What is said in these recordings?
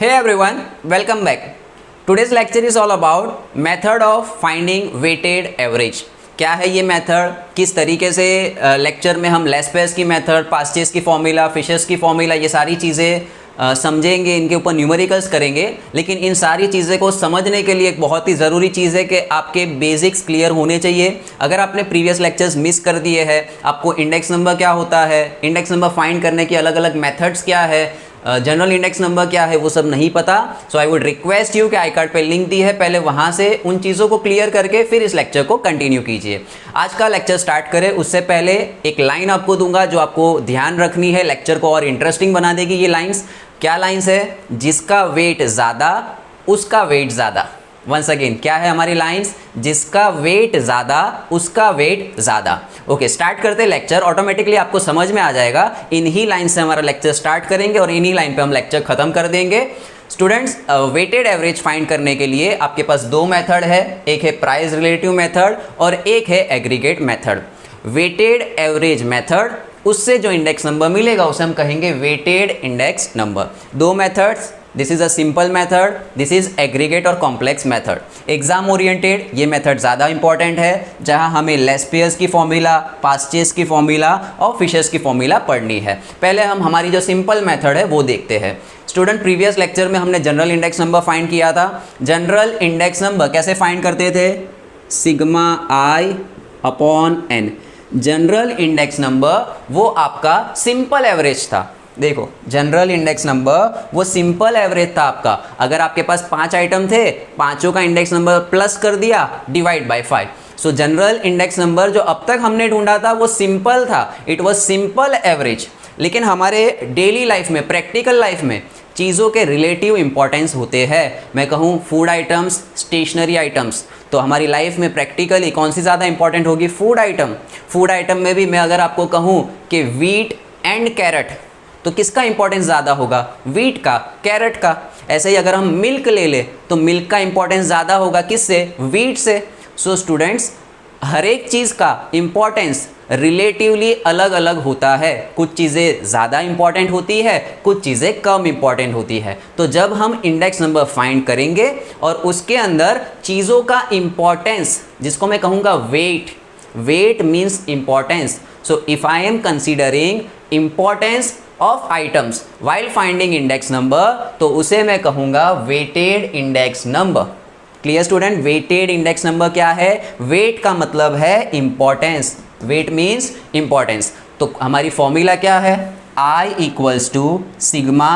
Hey everyone, welcome back. Today's lecture is all about method of finding weighted average. क्या है ये method, किस तरीके से लेक्चर में हम लेस्पेस की मेथड, पास्चेस की फॉर्मूला, फिशर्स की फॉर्मूला, ये सारी चीज़ें समझेंगे, इनके ऊपर न्यूमेरिकल्स करेंगे। लेकिन इन सारी चीज़ें को समझने के लिए एक बहुत ही ज़रूरी चीज़ है कि आपके बेसिक्स क्लियर होने चाहिए। अगर आपने प्रीवियस लेक्चर्स मिस कर दिए हैं, आपको इंडेक्स नंबर क्या होता है, इंडेक्स नंबर फाइंड करने की अलग अलग मेथड्स क्या है, जनरल इंडेक्स नंबर क्या है, वो सब नहीं पता, सो आई वुड रिक्वेस्ट यू कि आई कार्ड पे लिंक दी है, पहले वहाँ से उन चीज़ों को क्लियर करके फिर इस लेक्चर को कंटिन्यू कीजिए। आज का लेक्चर स्टार्ट करें उससे पहले एक लाइन आपको दूंगा जो आपको ध्यान रखनी है, लेक्चर को और इंटरेस्टिंग बना देगी। ये लाइन्स क्या लाइन्स है? जिसका वेट ज़्यादा उसका वेट ज़्यादा। वंस अगेन क्या है हमारी लाइंस? जिसका वेट ज़्यादा उसका वेट ज़्यादा। ओके, स्टार्ट करते लेक्चर। ऑटोमेटिकली आपको समझ में आ जाएगा, इन्हीं लाइन से हमारा लेक्चर स्टार्ट करेंगे और इन्हीं लाइन पे हम लेक्चर खत्म कर देंगे। स्टूडेंट्स, वेटेड एवरेज फाइंड करने के लिए आपके पास दो मेथड है, एक है प्राइस रिलेटिव मेथड और एक है aggregate method. Weighted average method, उससे जो इंडेक्स नंबर मिलेगा उसे हम कहेंगे वेटेड इंडेक्स नंबर। दो methods, this is a simple method, this is aggregate और कॉम्प्लेक्स मेथड। एग्जाम ओरिएंटेड ये मेथड ज़्यादा इंपॉर्टेंट है, जहां हमें लेस्पेयर्स की फॉर्मूला, पास्चेस की फॉर्मूला और फिशर्स की फॉर्मूला पढ़नी है। पहले हम हमारी जो सिंपल मेथड है वो देखते हैं। स्टूडेंट, प्रीवियस लेक्चर में हमने जनरल इंडेक्स नंबर फाइंड किया था। जनरल इंडेक्स नंबर कैसे फाइंड करते थे? Sigma I upon N. General index number वो आपका सिंपल एवरेज था। देखो, जनरल इंडेक्स नंबर वो सिंपल एवरेज था आपका। अगर आपके पास 5 आइटम थे, पांचों का इंडेक्स नंबर प्लस कर दिया, divide by 5। So general index number जो अब तक हमने ढूंढा था वो सिंपल था, इट वाज सिंपल एवरेज। लेकिन हमारे डेली लाइफ में, प्रैक्टिकल लाइफ में चीज़ों के रिलेटिव इंपॉर्टेंस होते हैं। मैं कहूँ फूड आइटम्स, स्टेशनरी आइटम्स, तो हमारी लाइफ में प्रैक्टिकली कौन सी ज़्यादा इंपॉर्टेंट होगी? Food item. फूड आइटम में भी मैं अगर आपको कहूँ कि वीट एंड कैरेट, तो किसका इंपॉर्टेंस ज़्यादा होगा? वीट का, कैरेट का। ऐसे ही अगर हम मिल्क ले ले तो मिल्क का इंपॉर्टेंस ज़्यादा होगा किससे? वीट से। सो स्टूडेंट्स, हर एक चीज़ का इंपॉर्टेंस रिलेटिवली अलग अलग होता है। कुछ चीज़ें ज़्यादा इंपॉर्टेंट होती है, कुछ चीज़ें कम इंपॉर्टेंट होती है। तो जब हम इंडेक्स नंबर फाइंड करेंगे और उसके अंदर चीज़ों का इंपॉर्टेंस, जिसको मैं कहूँगा weight, weight means importance. So if I am considering importance of items while finding index number, तो उसे मैं कहूँगा weighted index number. Clear student? Weighted index number क्या है? वेट का मतलब है इंपॉर्टेंस, वेट मीन्स इंपॉर्टेंस। तो हमारी फॉर्मूला क्या है? I equals to sigma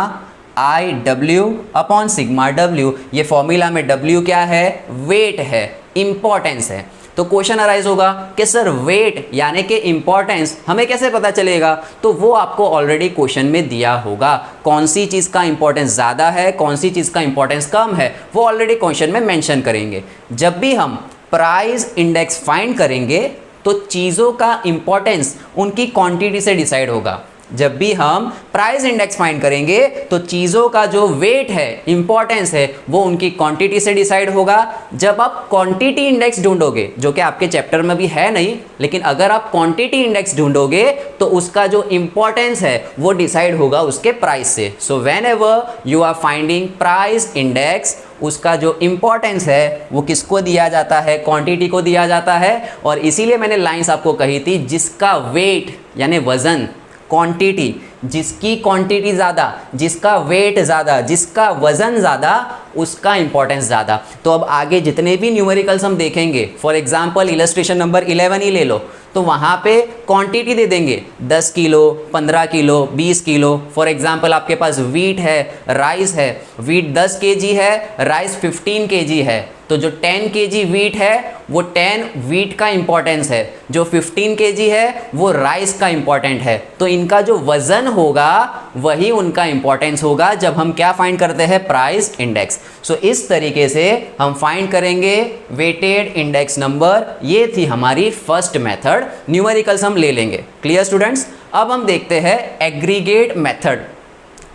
I W upon sigma W. ये फॉर्मूला में W क्या है? वेट है, इंपॉर्टेंस है। तो क्वेश्चन अराइज होगा कि सर वेट यानी कि इंपॉर्टेंस हमें कैसे पता चलेगा? तो वो आपको ऑलरेडी क्वेश्चन में दिया होगा। कौन सी चीज़ का इंपॉर्टेंस ज़्यादा है, कौन सी चीज़ का इंपॉर्टेंस कम है, वो ऑलरेडी क्वेश्चन में मेंशन करेंगे। जब भी हम प्राइस इंडेक्स फाइंड करेंगे तो चीज़ों का इंपॉर्टेंस उनकी क्वांटिटी से डिसाइड होगा। जब भी हम प्राइस इंडेक्स फाइंड करेंगे तो चीज़ों का जो वेट है, इंपॉर्टेंस है, वो उनकी क्वांटिटी से डिसाइड होगा। जब आप क्वांटिटी इंडेक्स ढूंढोगे, जो कि आपके चैप्टर में भी है नहीं, लेकिन अगर आप क्वांटिटी इंडेक्स ढूंढोगे तो उसका जो इंपॉर्टेंस है वो डिसाइड होगा उसके प्राइस से। So whenever you are finding price index, उसका जो इंपॉर्टेंस है वो किसको दिया जाता है? क्वांटिटी को दिया जाता है। और इसीलिए मैंने लाइंस आपको कही थी, जिसका वेट यानी वजन, क्वांटिटी, जिसकी क्वांटिटी ज़्यादा, जिसका वेट ज़्यादा, जिसका वज़न ज़्यादा, उसका इंपॉर्टेंस ज़्यादा। तो अब आगे जितने भी न्यूमेरिकल्स हम देखेंगे, फॉर एग्जांपल इलस्ट्रेशन नंबर 11 ही ले लो, तो वहाँ पे क्वांटिटी दे देंगे 10 kilo, 15 kilo, 20 kilo. For example आपके पास वीट है, राइस है, वीट 10 kg है, राइस 15 kg है, तो जो 10 kg वीट है वो 10 वीट का इंपॉर्टेंस है, जो 15 kg है वो राइस का इंपॉर्टेंट है। तो इनका जो वज़न होगा वही उनका इंपॉर्टेंस होगा जब हम क्या फाइंड करते हैं? Price index. सो इस तरीके से हम फाइंड करेंगे वेटेड इंडेक्स नंबर। ये थी हमारी फर्स्ट मेथड। न्यूमेरिकल्स हम ले लेंगे। Clear students? अब हम देखते हैं aggregate method.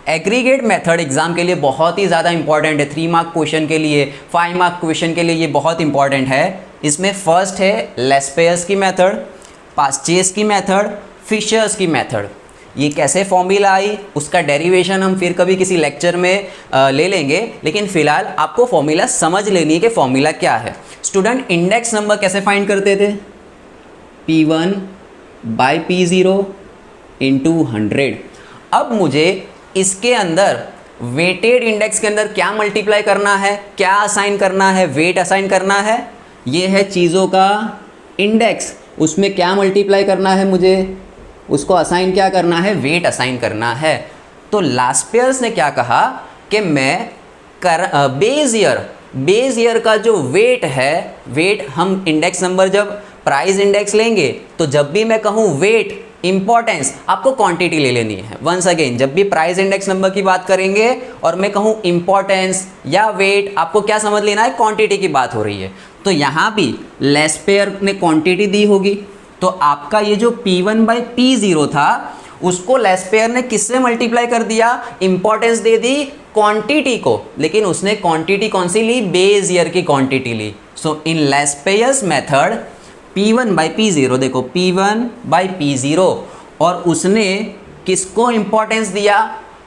Aggregate method exam के लिए बहुत ही ज़्यादा इंपॉर्टेंट है। 3 मार्क क्वेश्चन के लिए, 5 मार्क क्वेश्चन के लिए ये बहुत इंपॉर्टेंट है। इसमें फर्स्ट है लेस्पेयर्स की मेथड, पास्चेस की मेथड, फिशर्स की मेथड। ये कैसे फॉर्मूला आई उसका डेरिवेशन हम फिर कभी किसी लेक्चर में ले लेंगे, लेकिन फिलहाल आपको फॉर्मूला समझ लेनी है कि फॉर्मूला क्या है। स्टूडेंट इंडेक्स नंबर कैसे फाइंड करते थे, P1 बाई P0 इंटू 100। अब मुझे इसके अंदर वेटेड इंडेक्स के अंदर क्या मल्टीप्लाई करना है, क्या असाइन करना है, वेट असाइन करना है। ये है चीज़ों का इंडेक्स, उसमें क्या मल्टीप्लाई करना है मुझे, उसको असाइन क्या करना है, वेट असाइन करना है। तो लास्पेयर्स ने क्या कहा कि मैं बेस ईयर का जो वेट है, वेट हम इंडेक्स नंबर जब प्राइस इंडेक्स लेंगे तो जब भी मैं कहूँ वेट इंपॉर्टेंस, आपको क्वांटिटी ले लेनी है। वंस अगेन, जब भी प्राइस इंडेक्स नंबर की बात करेंगे और मैं कहूँ इंपॉर्टेंस या वेट, आपको क्या समझ लेना है, क्वांटिटी की बात हो रही है। तो यहाँ भी लेस्पेयर ने क्वांटिटी दी होगी, तो आपका ये जो P1 बाई P0 था उसको लेस्पेयर ने किससे मल्टीप्लाई कर दिया, इंपॉर्टेंस दे दी क्वांटिटी को, लेकिन उसने क्वांटिटी कौन सी ली, बेस ईयर की क्वांटिटी ली। So in Laspeyres method P1 by P0, देखो P1 बाई P0, और उसने किसको इंपॉर्टेंस दिया,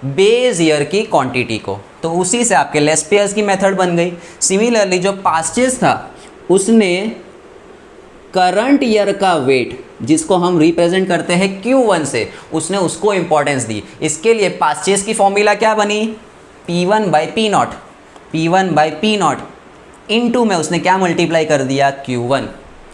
बेस ईयर की क्वांटिटी को, तो उसी से आपके लेस्पेयर्स की मेथड बन गई। सिमिलरली जो पास्चेस था उसने करंट ईयर का वेट, जिसको हम रिप्रेजेंट करते हैं Q1 से, उसने उसको इंपॉर्टेंस दी। इसके लिए पास्चेस की फॉर्मूला क्या बनी, P1 by P0, P1 by P0 into में उसने क्या मल्टीप्लाई कर दिया, Q1।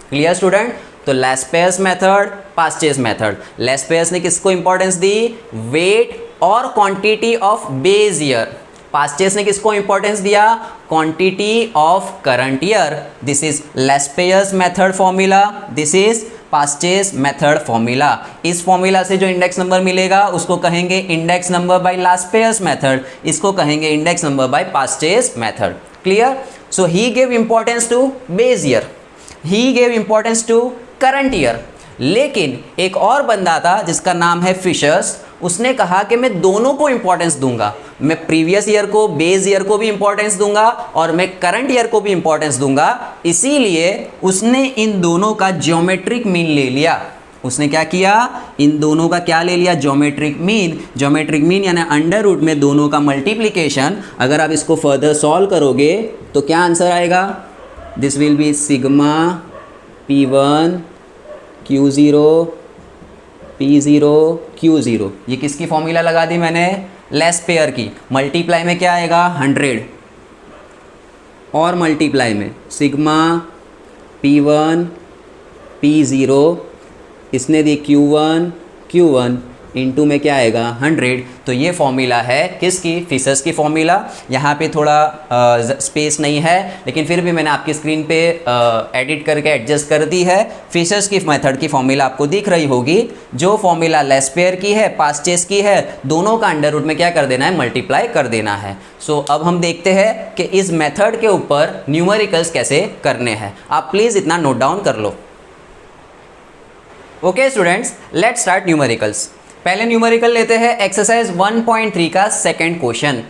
Clear student. तो Laspeyres method, Paasche's method, Laspeyres ने किसको इंपॉर्टेंस दी, वेट और quantity of base year. Paasche's ने किसको इंपॉर्टेंस दिया, quantity of current year. This is Laspeyres method formula, this is Paasche's method formula. इस फॉर्मूला से जो इंडेक्स नंबर मिलेगा उसको कहेंगे index number by Laspeyres method, इसको कहेंगे index number by Paasche's method. Clear. So he give importance to base year, he gave importance to current year. लेकिन एक और बंदा था जिसका नाम है फिशर्स, उसने कहा कि मैं दोनों को इंपॉर्टेंस दूंगा, मैं प्रीवियस ईयर को, बेस ईयर को भी इंपॉर्टेंस दूंगा और मैं करंट ईयर को भी इंपॉर्टेंस दूंगा। इसीलिए उसने इन दोनों का ज्योमेट्रिक मीन ले लिया। उसने क्या किया, इन दोनों का क्या ले लिया, ज्योमेट्रिक मीन। ज्योमेट्रिक मीन यानी अंडर रूट में दोनों का मल्टीप्लिकेशन। अगर आप इसको फर्दर सॉल्व करोगे तो क्या आंसर आएगा, this will be sigma P1 Q0 P0 Q0। ये किसकी फॉर्मूला लगा दी मैंने, लेस्पेयर की। मल्टीप्लाई में क्या आएगा, 100, और मल्टीप्लाई में सिग्मा P1 P0, इसने दी Q1 इनटू में क्या आएगा, 100। तो ये फॉर्मूला है किसकी, फिशर्स की फॉर्मूला। यहाँ पे थोड़ा स्पेस नहीं है, लेकिन फिर भी मैंने आपकी स्क्रीन पे एडिट करके एडजस्ट कर दी है। फिशर्स की मेथड की फॉर्मूला आपको दिख रही होगी। जो फॉर्मूला लेस्पेयर की है, पास्चेस की है, दोनों का अंडर रूट में क्या कर देना है, मल्टीप्लाई कर देना है। सो अब हम देखते हैं कि इस मेथड के ऊपर न्यूमेरिकल्स कैसे करने हैं। आप प्लीज़ इतना नोट डाउन कर लो। Okay students, let's start numericals. पहले न्यूमेरिकल लेते हैं एक्सरसाइज 1.3 का सेकंड क्वेश्चन।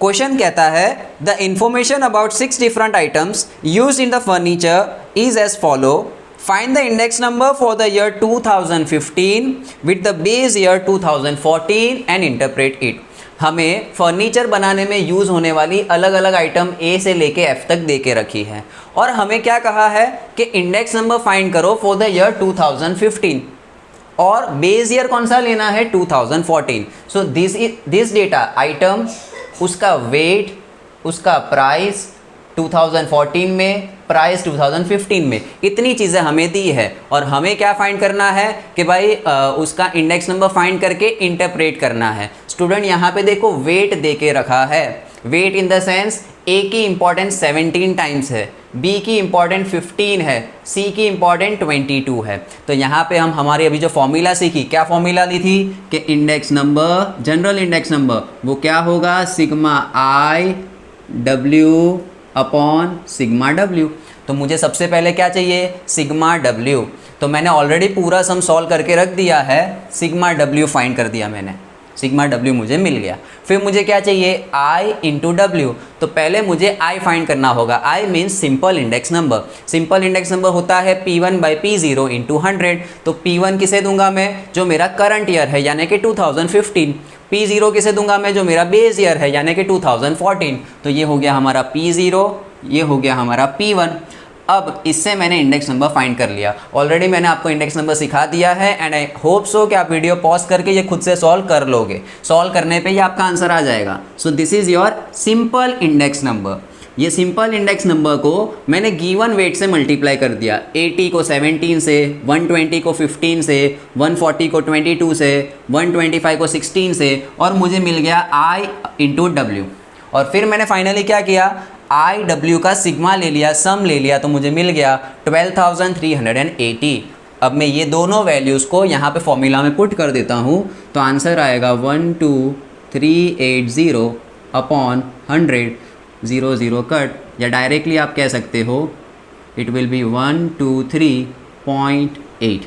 क्वेश्चन कहता है the information about 6 different items used in the furniture is as follow. Find the index number for the year 2015 with the base year 2014 and interpret it. हमें furniture बनाने में use होने वाली अलग अलग item ए से लेके एफ तक दे के रखी है, और हमें क्या कहा है कि इंडेक्स नंबर फाइंड करो फॉर द ईयर 2015, और बेस ईयर कौन सा लेना है, 2014। सो दिस डेटा आइटम, उसका वेट, उसका प्राइस 2014 में, प्राइस 2015 में, इतनी चीज़ें हमें दी है। और हमें क्या फाइंड करना है कि भाई उसका इंडेक्स नंबर फाइंड करके इंटरप्रेट करना है। स्टूडेंट यहाँ पे देखो वेट दे के रखा है, वेट इन द सेंस ए की इंपॉर्टेंस 17 टाइम्स है, बी की इंपॉर्टेंट 15 है, सी की इंपॉर्टेंट 22 है। तो यहाँ पे हम हमारी अभी जो फॉर्मूला सीखी, क्या फॉर्मूला ली थी कि index number, general index number वो क्या होगा, sigma I W upon sigma W. तो मुझे सबसे पहले क्या चाहिए, सिग्मा डब्ल्यू। तो मैंने ऑलरेडी पूरा सम सॉल्व करके रख दिया है, सिग्मा डब्ल्यू फाइंड कर दिया मैंने। सिग्मा डब्ल्यू मुझे मिल गया। फिर मुझे क्या चाहिए, आई इंटू डब्ल्यू। तो पहले मुझे आई फाइंड करना होगा। I means simple index number. Simple index number होता है P1 बाई P0 इंटू 100। तो P1 किसे दूंगा मैं, जो मेरा करंट ईयर है यानी कि 2015। P0 किसे दूंगा मैं, जो मेरा बेस ईयर है यानी कि 2014। तो ये हो गया हमारा P0, ये हो गया हमारा P1। अब इससे मैंने इंडेक्स नंबर फाइंड कर लिया। ऑलरेडी मैंने आपको इंडेक्स नंबर सिखा दिया है एंड आई होप सो कि आप वीडियो पॉज करके ये खुद से सॉल्व कर लोगे। सॉल्व करने पे ही आपका आंसर आ जाएगा। So this is your simple index number. ये सिंपल इंडेक्स नंबर को मैंने गिवन वेट से मल्टीप्लाई कर दिया। 80 को 17 से, 120 को 15 से, 140 को 22 से, 125 को 16 से, और मुझे मिल गया I इंटू डब्ल्यू। और फिर मैंने फाइनली क्या किया, आई डब्ल्यू का सिग्मा ले लिया, सम ले लिया, तो मुझे मिल गया 12,380। अब मैं ये दोनों वैल्यूज़ को यहाँ पे फॉर्मूला में पुट कर देता हूँ, तो आंसर आएगा 12,380 अपॉन 100, 0 0 कट, या डायरेक्टली आप कह सकते हो इट विल बी 123.8।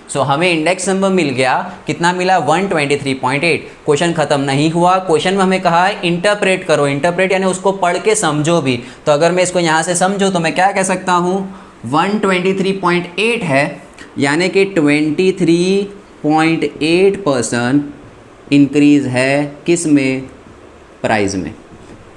सो हमें इंडेक्स नंबर मिल गया, कितना मिला, 123.8। क्वेश्चन खत्म नहीं हुआ। क्वेश्चन में हमें कहा है इंटरप्रेट करो। इंटरप्रेट यानी उसको पढ़ के समझो भी। तो अगर मैं इसको यहाँ से समझूँ तो मैं क्या कह सकता हूँ, 123.8 है यानी कि 23.8% इंक्रीज़ है किस में, प्राइस में।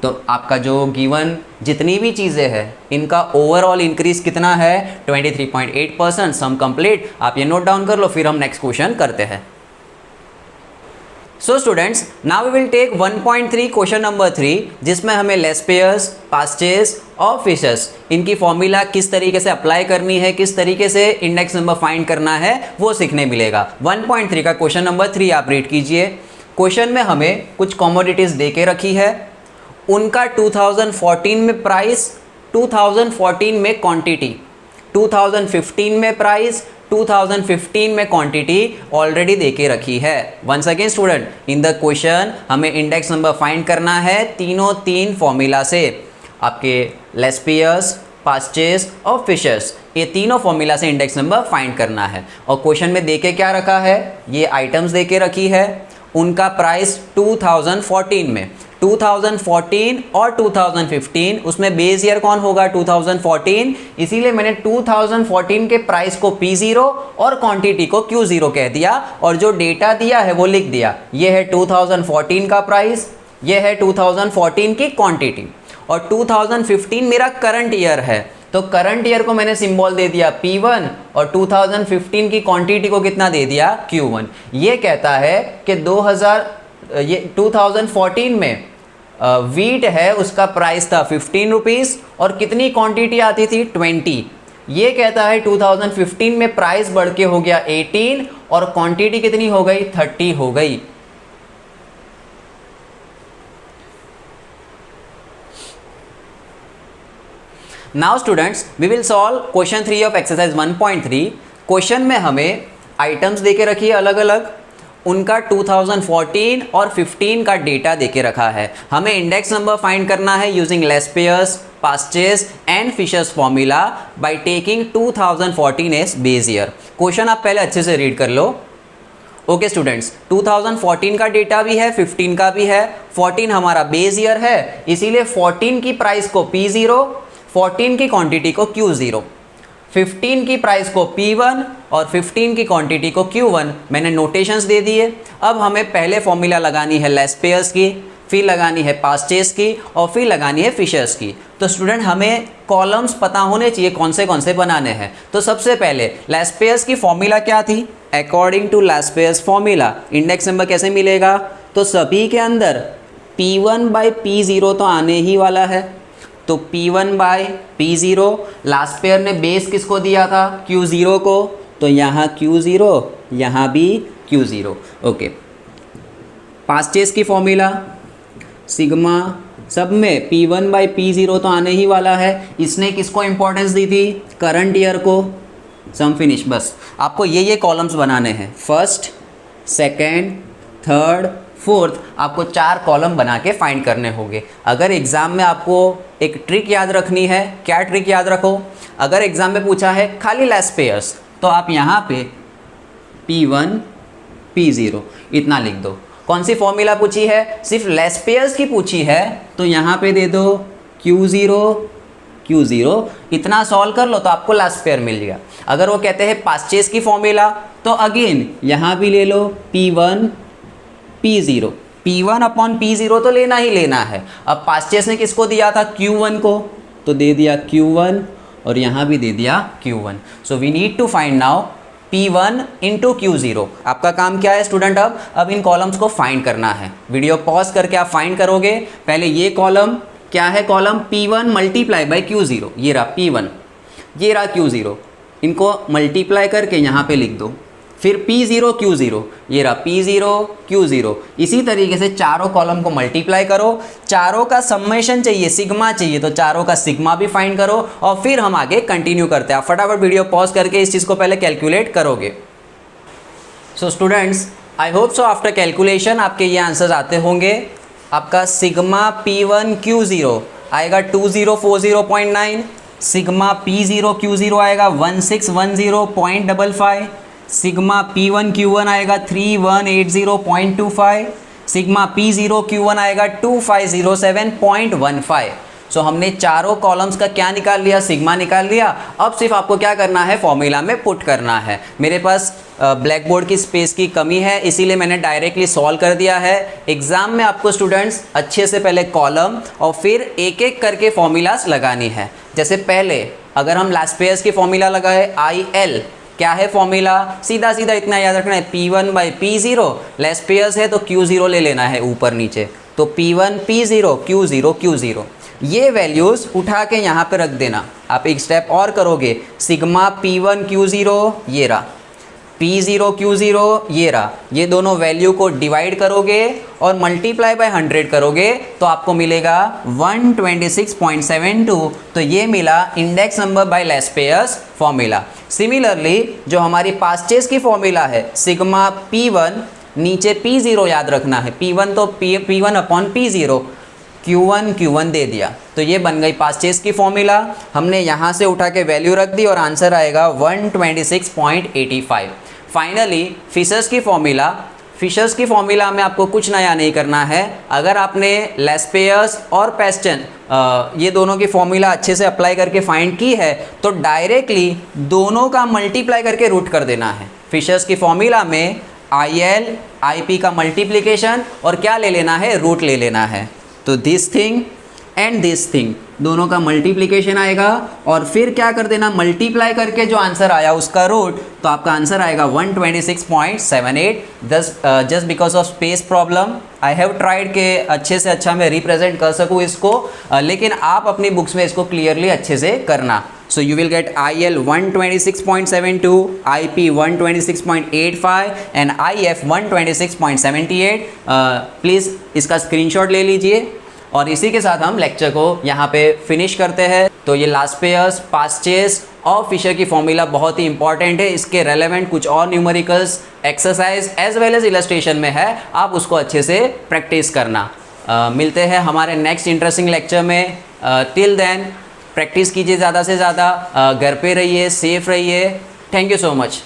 तो आपका जो गिवन जितनी भी चीज़ें हैं इनका ओवरऑल इंक्रीज कितना है, 23.8%। Sum complete. आप ये नोट डाउन कर लो, फिर हम नेक्स्ट क्वेश्चन करते हैं। So students, now we will take 1.3 question number 3, जिसमें हमें लेस पेयर्स, पास्चेस और फिशर्स, इनकी फॉर्मूला किस तरीके से अप्लाई करनी है, किस तरीके से इंडेक्स नंबर फाइंड करना है, वो सीखने मिलेगा। 1.3 का क्वेश्चन नंबर 3 आप रीड कीजिए। क्वेश्चन में हमें कुछ कमोडिटीज़ दे के रखी है, उनका 2014 में प्राइस, 2014 में क्वांटिटी, 2015 में प्राइस, 2015 में क्वांटिटी ऑलरेडी देके रखी है। Once again student, in the question हमें इंडेक्स नंबर फाइंड करना है तीन फॉर्मूला से। आपके लेस पेयर्स, पास्चेस और फिशर्स, ये तीनों फॉर्मूला से इंडेक्स नंबर फाइंड करना है। और क्वेश्चन में देके क्या रखा है, ये आइटम्स देके रखी है, उनका प्राइस 2014 में, 2014 और 2015, उसमें बेस ईयर कौन होगा, 2014। इसीलिए मैंने 2014 के प्राइस को P0 और क्वांटिटी को Q0 कह दिया, और जो डेटा दिया है वो लिख दिया। ये है 2014 का प्राइस, ये है 2014 की क्वांटिटी, और 2015 मेरा करंट ईयर है, तो करंट ईयर को मैंने सिंबल दे दिया P1, और 2015 की क्वांटिटी को कितना दे दिया, Q1। ये कहता है कि 2014 में वीट है, उसका प्राइस था 15 रुपीज़, और कितनी क्वांटिटी आती थी, 20। ये कहता है 2015 में प्राइस बढ़ के हो गया 18, और क्वांटिटी कितनी हो गई, 30 हो गई। Now students, we will solve question 3 of exercise 1.3। Question में हमें आइटम्स देके रखी है अलग अलग, उनका 2014 और 15 का डेटा देके रखा है। हमें इंडेक्स नंबर फाइंड करना है using Laspeyres, Paasche's and Fisher's formula by taking 2014 as base year. Question आप पहले अच्छे से रीड कर लो। ओके स्टूडेंट्स, 2014 का डेटा भी है, 15 का भी है। 14 हमारा बेस ईयर है, इसीलिए 14 की प्राइस को P0, 14 की क्वांटिटी को Q0, 15 की प्राइस को P1 और 15 की क्वांटिटी को Q1। मैंने नोटेशंस दे दिए। अब हमें पहले फॉर्मूला लगानी है लेस पेयर्स की, फिर लगानी है पास्चेस की, और फिर लगानी है फिशर्स की। तो स्टूडेंट हमें कॉलम्स पता होने चाहिए कौन से बनाने हैं। तो सबसे पहले लेस पेयर्स की फॉर्मूला क्या थी, according to Laspeyres formula index number कैसे मिलेगा, तो सभी के अंदर P1 बाई P0 तो आने ही वाला है, तो P1 by P0। Last pair ने बेस किसको दिया था, Q0 को, तो यहाँ Q0, यहाँ भी Q0। ओके, पास्चेस की फॉर्मूला सिग्मा, सब में P1 बाई P0 तो आने ही वाला है। इसने किसको इंपॉर्टेंस दी थी, करंट ईयर को। सम फिनिश। बस आपको ये कॉलम्स बनाने हैं, फर्स्ट, सेकेंड, थर्ड, फोर्थ, आपको 4 कॉलम बना के फाइंड करने होंगे। अगर एग्ज़ाम में आपको एक ट्रिक याद रखनी है, क्या ट्रिक याद रखो, अगर एग्ज़ाम में पूछा है खाली लेस पेयर्स, तो आप यहाँ पे P1 P0 इतना लिख दो, कौन सी फॉर्मूला पूछी है, सिर्फ लेस पेयर्स की पूछी है, तो यहाँ पे दे दो Q0 इतना सॉल्व कर लो तो आपको लास्ट पेयर मिल गया। अगर वो कहते हैं पास्चेस की फॉर्मूला तो अगेन यहाँ भी ले लो P1 अपॉन P0 तो लेना ही लेना है। अब पास्चेस ने किसको दिया था, Q1 को, तो दे दिया Q1 और यहाँ भी दे दिया Q1। So we need to find now P1 into Q0। आपका काम क्या है स्टूडेंट, अब इन कॉलम्स को फाइंड करना है। वीडियो पॉज करके आप फाइंड करोगे। पहले ये कॉलम क्या है, column P1 multiply by Q0, ये रहा P1, ये रहा Q0, इनको मल्टीप्लाई करके यहाँ पे लिख दो। फिर P0 Q0, ये रहा P0 Q0। इसी तरीके से चारों कॉलम को मल्टीप्लाई करो, चारों का सम्मेशन चाहिए, सिग्मा चाहिए, तो चारों का सिग्मा भी फाइंड करो और फिर हम आगे कंटिन्यू करते हैं। आप फटाफट वीडियो पॉज करके इस चीज़ को पहले कैलकुलेट करोगे। So students, I hope so after calculation आपके ये आंसर्स आते होंगे। आपका सिग्मा P1 Q0 आएगा 2040.9, सिग्मा P0 Q0 आएगा 1610.55, सिग्मा P1 Q1 आएगा 3180.25, सिग्मा P0 Q1 आएगा 2507.15। सो हमने चारों कॉलम्स का क्या निकाल लिया, सिग्मा निकाल लिया। अब सिर्फ आपको क्या करना है, फॉर्मूला में पुट करना है। मेरे पास ब्लैक बोर्ड की स्पेस की कमी है, इसीलिए मैंने डायरेक्टली सॉल्व कर दिया है। एग्जाम में आपको स्टूडेंट्स अच्छे से पहले कॉलम और फिर एक एक करके फॉर्मूलाज लगानी है। जैसे पहले अगर हम लास्ट पेयर्स की फॉर्मूला लगाए, IL क्या है फॉर्मूला, सीधा सीधा इतना याद रखना है, P1 by P0, less pairs है तो Q0 ले लेना है ऊपर नीचे, तो P1 P0 Q0 Q0। ये वैल्यूज़ उठा के यहाँ पे रख देना। आप एक स्टेप और करोगे, सिग्मा P1 Q0 ये रहा, P0 Q0 ये रहा, ये दोनों वैल्यू को डिवाइड करोगे और मल्टीप्लाई बाय 100 करोगे तो आपको मिलेगा 126.72। तो ये मिला index number bye less pairs formula. Similarly जो हमारी पास्चेस की फॉर्मूला है, सिग्मा P1 नीचे P0 याद रखना है, P1 तो P1 अपॉन P0, Q1 दे दिया, तो ये बन गई पास्चेस की फॉर्मूला। हमने यहाँ से उठा के वैल्यू रख दी और आंसर आएगा 126.85। फाइनली फिशर्स की फॉर्मूला में आपको कुछ नया नहीं करना है। अगर आपने लेस पेयर्स और पेस्टन ये दोनों की फॉर्मूला अच्छे से अप्लाई करके फाइंड की है तो डायरेक्टली दोनों का मल्टीप्लाई करके रूट कर देना है। फिशर्स की फॉर्मूला में IL IP का मल्टीप्लिकेशन और क्या ले लेना है, रूट ले लेना है। तो this thing and this thing दोनों का मल्टीप्लिकेशन आएगा और फिर क्या कर देना, मल्टीप्लाई करके जो आंसर आया उसका रूट, तो आपका आंसर आएगा 126.78। Just because of space problem I have tried के अच्छे से अच्छा मैं रिप्रेजेंट कर सकूँ इसको, लेकिन आप अपनी बुक्स में इसको क्लियरली अच्छे से करना। So you will get IL 126.72, IP 126.85 and IF 126.78। Please इसका स्क्रीनशॉट ले लीजिए और इसी के साथ हम लेक्चर को यहाँ पे फिनिश करते हैं। तो ये लास्ट पेयर्स, पास्चेस और फिशर की फॉर्मूला बहुत ही इंपॉर्टेंट है। इसके रेलेवेंट कुछ और numericals, exercise as well as illustration में है, आप उसको अच्छे से प्रैक्टिस करना। मिलते हैं हमारे नेक्स्ट इंटरेस्टिंग लेक्चर में। टिल देन प्रैक्टिस कीजिए ज़्यादा से ज़्यादा, घर पे रहिए, सेफ रहिए। Thank you so much.